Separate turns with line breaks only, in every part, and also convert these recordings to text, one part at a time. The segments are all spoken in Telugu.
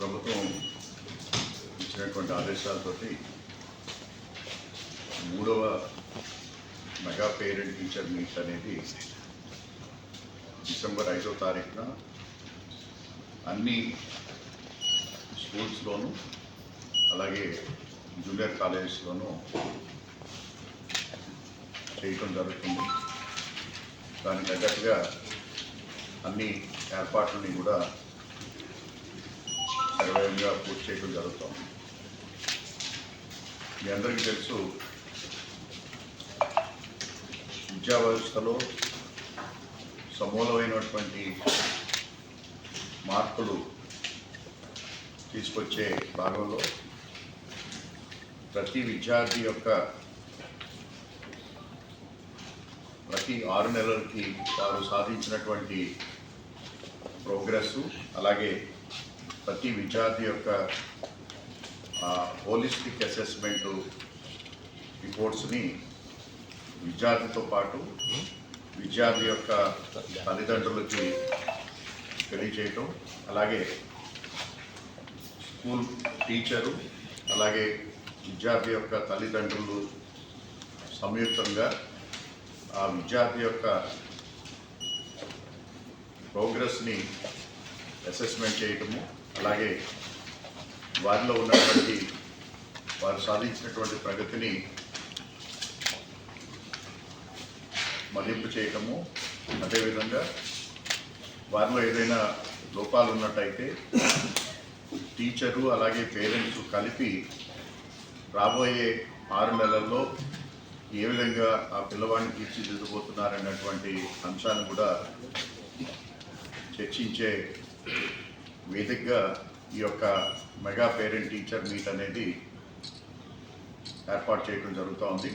ప్రభుత్వం ఇచ్చినటువంటి ఆదేశాలతోటి 3వ మెగా పేరెంట్ టీచర్ మీట్ అనేది డిసెంబర్ 5వ తారీఖున అన్ని స్కూల్స్లోనూ అలాగే జూనియర్ కాలేజెస్లోనూ చేయటం జరుగుతుంది. దానికి తగ్గట్టుగా అన్ని ఏర్పాట్లని కూడా సర్వేయంగా పూర్తి చేయడం జరుగుతుంది. మీ అందరికీ తెలుసు, విద్యా వ్యవస్థలో సమూలమైనటువంటి మార్పులు తీసుకొచ్చే భాగంలో ప్రతి విద్యార్థి యొక్క ప్రతి 6 నెలలకి వారు సాధించినటువంటి ప్రోగ్రెస్, అలాగే ప్రతి విద్యార్థి యొక్క హోలిస్టిక్ అసెస్మెంట్ రిపోర్ట్స్ని విద్యార్థితో పాటు విద్యార్థి యొక్క తల్లిదండ్రులకి తెలియజేయటం, అలాగే స్కూల్ టీచరు అలాగే విద్యార్థి యొక్క తల్లిదండ్రులు సంయుక్తంగా ఆ విద్యార్థి యొక్క ప్రోగ్రెస్ని అసెస్మెంట్ చేయటము, అలాగే వారిలో ఉన్నటువంటి వారు సాధించినటువంటి ప్రగతిని మదింపు చేయటము, అదేవిధంగా వారిలో ఏదైనా లోపాలు ఉన్నట్టయితే టీచరు అలాగే పేరెంట్స్ కలిపి రాబోయే 6 నెలల్లో ఏ విధంగా ఆ పిల్లవాడిని తీర్చిదిద్దుపోతున్నారన్నటువంటి అంశాన్ని కూడా చర్చించే వేదికగా ఈ యొక్క మెగా పేరెంట్ టీచర్ మీట్ అనేది ఏర్పాటు చేయడం జరుగుతూ ఉంది.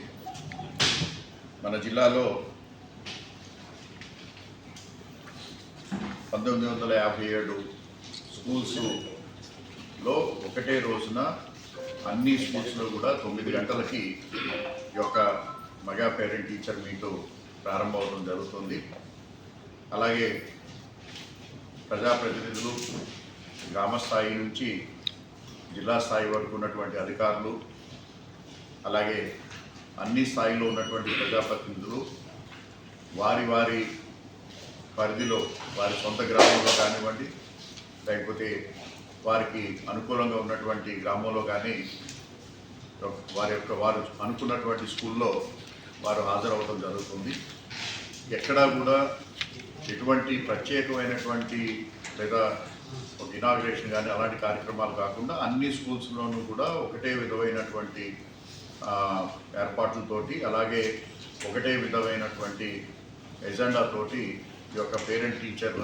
మన జిల్లాలో 1957 స్కూల్స్లో ఒకటే రోజున అన్ని స్కూల్స్లో కూడా 9 గంటలకి ఈ యొక్క మెగా పేరెంట్ టీచర్ మీటు ప్రారంభమవడం జరుగుతుంది. అలాగే ప్రజాప్రతినిధులు గ్రామ స్థాయి నుంచి జిల్లా స్థాయి వరకు ఉన్నటువంటి అధికారులు, అలాగే అన్ని స్థాయిలో ఉన్నటువంటి ప్రజాప్రతినిధులు వారి వారి పరిధిలో వారి సొంత గ్రామంలో కానివ్వండి, లేకపోతే వారికి అనుకూలంగా ఉన్నటువంటి గ్రామంలో కానీ వారు అనుకున్నటువంటి స్కూల్లో వారు హాజరవడం జరుగుతుంది. ఎక్కడా కూడా ఎటువంటి ప్రత్యేకమైనటువంటి లేదా ఒక ఇనాగ్రేషన్ కానీ అలాంటి కార్యక్రమాలు కాకుండా అన్ని స్కూల్స్లోనూ కూడా ఒకటే విధమైనటువంటి ఏర్పాట్లతోటి, అలాగే ఒకటే విధమైనటువంటి ఎజెండాతోటి ఈ యొక్క parent teacher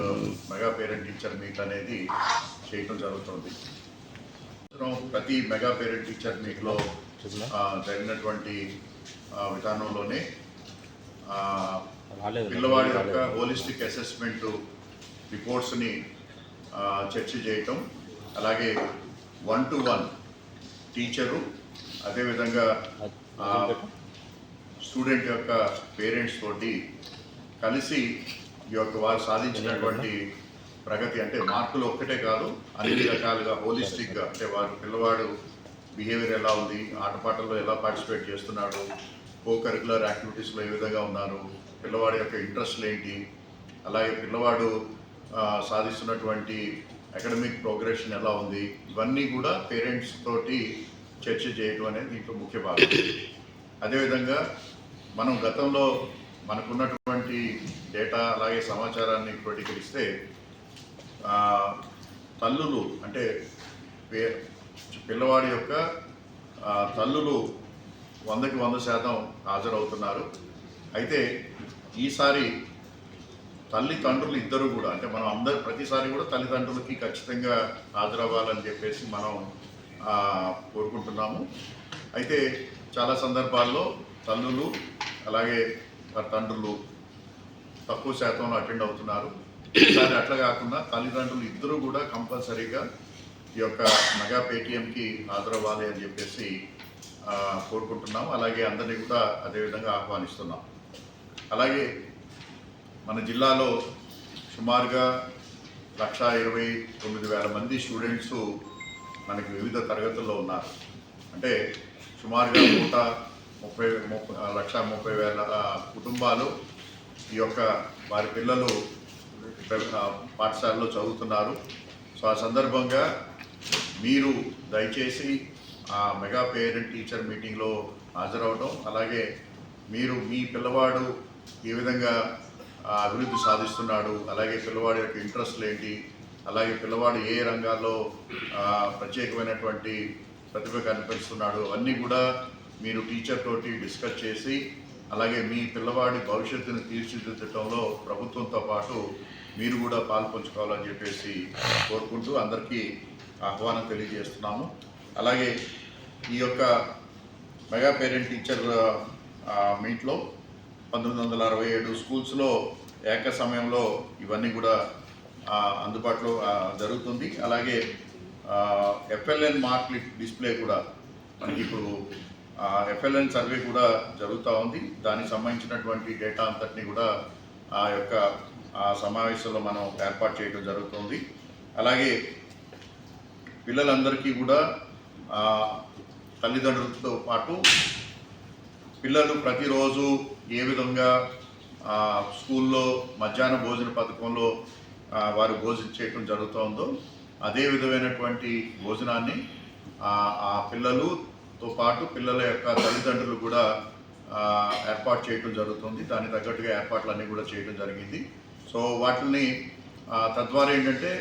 mega parent teacher meet అనేది చేయడం జరుగుతుంది. ప్రతి మెగా పేరెంట్ టీచర్ మీట్లో జరిగినటువంటి విధానంలోనే పిల్లవాడి యొక్క హోలిస్టిక్ అసెస్మెంట్ రిపోర్ట్స్ని చర్చ చేయటం, అలాగే 1-to-1 టీచరు అదేవిధంగా స్టూడెంట్ యొక్క పేరెంట్స్ తోటి కలిసి ఈ యొక్క వారు సాధించినటువంటి ప్రగతి, అంటే మార్కులు ఒక్కటే కాదు, అన్ని రకాలుగా హోలిస్టిక్గా, అంటే వారు పిల్లవాడు బిహేవియర్ ఎలా ఉంది, ఆటపాటల్లో ఎలా పార్టిసిపేట్ చేస్తున్నాడు, కో కరికులర్ యాక్టివిటీస్లో ఏ విధంగా ఉన్నారు, పిల్లవాడి యొక్క ఇంట్రెస్ట్లు ఏంటి, అలాగే పిల్లవాడు సాధిస్తున్నటువంటి అకాడమిక్ ప్రోగ్రెషన్ ఎలా ఉంది, ఇవన్నీ కూడా పేరెంట్స్ తోటి చర్చ చేయడం అనేది దీంట్లో ముఖ్య భాగం. అదేవిధంగా మనం గతంలో మనకున్నటువంటి డేటా అలాగే సమాచారాన్ని క్రోడీకరిస్తే తల్లులు, అంటే పిల్లవాడి యొక్క తల్లులు 100కి 100% హాజరవుతున్నారు. అయితే ఈసారి తల్లిదండ్రులు ఇద్దరు కూడా, అంటే మనం ప్రతిసారి కూడా తల్లిదండ్రులకి ఖచ్చితంగా హాజరవ్వాలని చెప్పేసి మనం కోరుకుంటున్నాము. అయితే చాలా సందర్భాల్లో తల్లులు అలాగే తండ్రులు తక్కువ శాతంలో అటెండ్ అవుతున్నారు. ఈసారి అట్లా కాకుండా తల్లిదండ్రులు ఇద్దరు కూడా కంపల్సరీగా ఈ యొక్క మెగా పేటీఎంకి హాజరవ్వాలి అని చెప్పేసి కోరుకుంటున్నాం. అలాగే అందరినీ కూడా అదేవిధంగా ఆహ్వానిస్తున్నాం. అలాగే మన జిల్లాలో సుమారుగా 1,29,000 మంది స్టూడెంట్స్ మనకి వివిధ తరగతుల్లో ఉన్నారు. అంటే సుమారుగా 1,30,000 కుటుంబాలు ఈ యొక్క వారి పిల్లలు పాఠశాలలో చదువుతున్నారు. సో ఆ సందర్భంగా మీరు దయచేసి ఆ మెగా పేరెంట్ టీచర్ మీటింగ్లో హాజరవడం, అలాగే మీరు మీ పిల్లవాడు ఏ విధంగా అభివృద్ధి సాధిస్తున్నాడు, అలాగే పిల్లవాడి యొక్క ఇంట్రెస్ట్లు ఏంటి, అలాగే పిల్లవాడు ఏ రంగాల్లో ప్రత్యేకమైనటువంటి ప్రతిభ కనిపిస్తున్నాడు అవన్నీ కూడా మీరు టీచర్ తోటి డిస్కస్ చేసి, అలాగే మీ పిల్లవాడి భవిష్యత్తును తీర్చిదిద్దటంలో ప్రభుత్వంతో పాటు మీరు కూడా పాల్పంచుకోవాలని చెప్పేసి కోరుకుంటూ అందరికీ ఆహ్వానం తెలియజేస్తున్నాము. అలాగే ఈ యొక్క మెగా పేరెంట్ టీచర్ మీట్లో 1967 స్కూల్స్లో ఏక సమయంలో ఇవన్నీ కూడా అందుబాటులో జరుగుతుంది. అలాగే FLN మార్క్ డిస్ప్లే కూడా మనకి ఇప్పుడు FLN సర్వే కూడా జరుగుతూ ఉంది. దానికి సంబంధించినటువంటి డేటా అంతటినీ కూడా ఆ యొక్క సమావేశంలో మనం ఏర్పాటు చేయడం జరుగుతుంది. అలాగే పిల్లలందరికీ కూడా తల్లిదండ్రులతో పాటు పిల్లలు ప్రతిరోజు ఏ విధంగా స్కూల్లో మధ్యాహ్న భోజన పథకంలో వారు భోజనం చేయడం జరుగుతుందో అదే విధమైనటువంటి భోజనాన్ని ఆ పిల్లలతో పాటు పిల్లల యొక్క తల్లిదండ్రులు కూడా ఏర్పాటు చేయడం జరుగుతుంది. దానికి తగ్గట్టుగా ఏర్పాట్లన్నీ కూడా చేయడం జరిగింది. సో వాటిని తద్వారా ఏంటంటే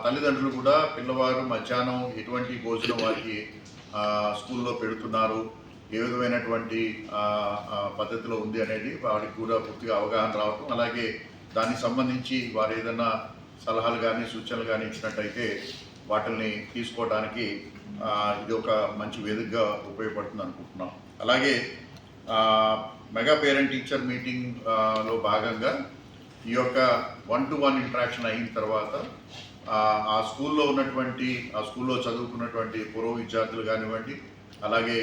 తల్లిదండ్రులు కూడా పిల్లవారు మధ్యాహ్నం ఎటువంటి భోజనం వారికి స్కూల్లో పెడుతున్నారు, ఏ విధమైనటువంటి పద్ధతిలో ఉంది అనేది వారికి కూడా పూర్తిగా అవగాహన రావటం, అలాగే దానికి సంబంధించి వారు ఏదైనా సలహాలు కానీ సూచనలు కానీ ఇచ్చినట్టయితే వాటిని తీసుకోవడానికి ఇది ఒక మంచి వేదికగా ఉపయోగపడుతుంది అనుకుంటున్నాం. అలాగే మెగా పేరెంట్ టీచర్ మీటింగ్లో భాగంగా ఈ యొక్క 1-to-1 ఇంటరాక్షన్ అయిన తర్వాత ఆ స్కూల్లో ఉన్నటువంటి ఆ స్కూల్లో చదువుకున్నటువంటి పూర్వ విద్యార్థులు కానివ్వండి, అలాగే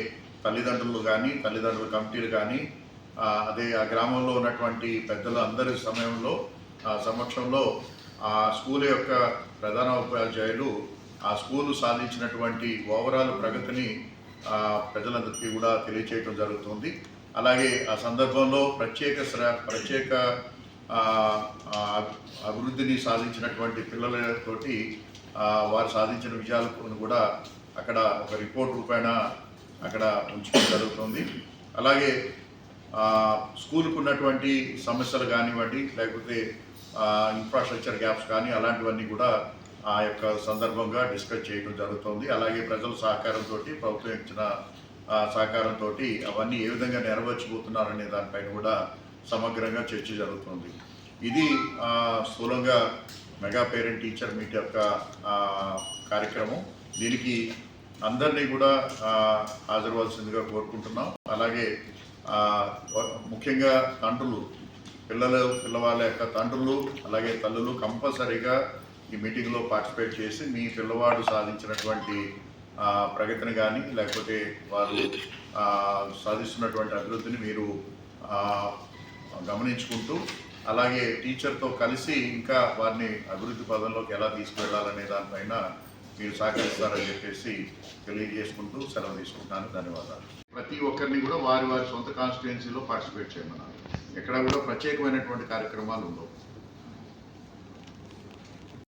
తల్లిదండ్రులు కానీ తల్లిదండ్రుల కమిటీలు కానీ అదే ఆ గ్రామంలో ఉన్నటువంటి పెద్దల అందరి సమక్షంలో ఆ స్కూల్ యొక్క ప్రధాన ఉపాధ్యాయులు ఆ స్కూలు సాధించినటువంటి ఓవరాల్ ప్రగతిని ప్రజలందరికీ కూడా తెలియచేయడం జరుగుతుంది. అలాగే ఆ సందర్భంలో ప్రత్యేక అభివృద్ధిని సాధించినటువంటి పిల్లలతోటి వారు సాధించిన విజయాలను కూడా అక్కడ ఒక రిపోర్ట్ రూపేణ అక్కడ ఉంచడం జరుగుతుంది. అలాగే స్కూల్కు ఉన్నటువంటి సమస్యలు కానివ్వండి, లేకపోతే ఇన్ఫ్రాస్ట్రక్చర్ గ్యాప్స్ కానీ అలాంటివన్నీ కూడా ఆ యొక్క సందర్భంగా డిస్కస్ చేయడం జరుగుతుంది. అలాగే ప్రజల సహకారంతో, ప్రభుత్వం ఇచ్చిన సహకారంతో అవన్నీ ఏ విధంగా నెరవేర్చబోతున్నారనే దానిపైన కూడా సమగ్రంగా చర్చ జరుగుతుంది. ఇది స్థూలంగా మెగా పేరెంట్ టీచర్ మీట్ యొక్క కార్యక్రమం. దీనికి అందరినీ కూడా హాజరవలసిందిగా కోరుకుంటున్నాం. అలాగే ముఖ్యంగా తండ్రులు, పిల్లవాళ్ళ యొక్క తండ్రులు అలాగే తల్లులు కంపల్సరీగా ఈ మీటింగ్లో పార్టిసిపేట్ చేసి మీ పిల్లవాడు సాధించినటువంటి ప్రగతిని కానీ లేకపోతే వారు సాధిస్తున్నటువంటి అభివృద్ధిని మీరు గమనించుకుంటూ, అలాగే టీచర్తో కలిసి ఇంకా వారిని అభివృద్ధి పదంలోకి ఎలా తీసుకువెళ్ళాలనే దానిపైన మీరు సహకరిస్తారని చెప్పేసి తెలియజేసుకుంటూ సెలవు తీసుకుంటున్నాను. ధన్యవాదాలు. ప్రతి ఒక్కరిని కూడా వారి సొంత కాన్స్టిట్యుయెన్సీలో పార్టిసిపేట్ చేయమన్నారు. ఎక్కడ కూడా ప్రత్యేకమైనటువంటి కార్యక్రమాలు ఉండవు.